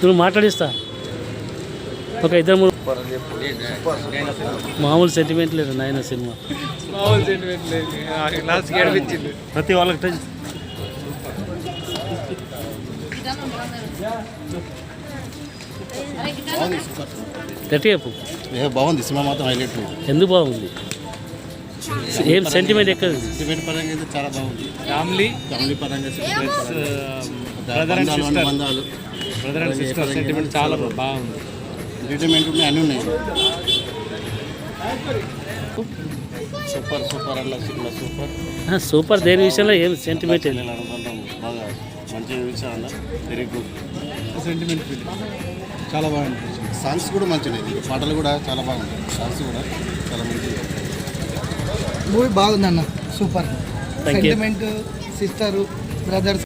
నువ్వు మాట్లాడిస్తా ఒక ఇద్దరు మూడు మామూలు సెంటిమెంట్ లేదు నాయన సినిమా. మామూలు సెంటిమెంట్ లేదు, లాస్ట్కి ఏడిపించింది. ప్రతి వాళ్ళకి టచ్ గట్టి చెప్పు. బాగుంది సినిమా మాత్రం హైలైట్. ఎందుకు బాగుంది? ఏం సెంటిమెంట్ ఎక్కడ? సెంటిమెంట్ పరంగా అయితే చాలా బాగుంది. ఫ్యామిలీ పరంగా బంధాలు బ్రదర్ అండ్ సిస్టర్ సెంటిమెంట్ చాలా బాగుంది. ఎంటర్టైన్మెంట్ ఉన్నాయి, అన్నీ ఉన్నాయి. సూపర్ సూపర్ అన్న సినిమా సూపర్ సూపర్. దేని విషయంలో ఏం సెంటిమెంట్? అనుబంధం బాగా మంచి విషయం అన్న. వెరీ గుడ్ సెంటిమెంట్ ఫీల్ చాలా బాగుంది. సాంగ్స్ కూడా మంచిగా, పాటలు కూడా చాలా బాగుంటాయి. సాంగ్స్ కూడా చాలా మంచిది. మూవీ బాగుందన్న, super. Thank you. Sentiment, sister, brothers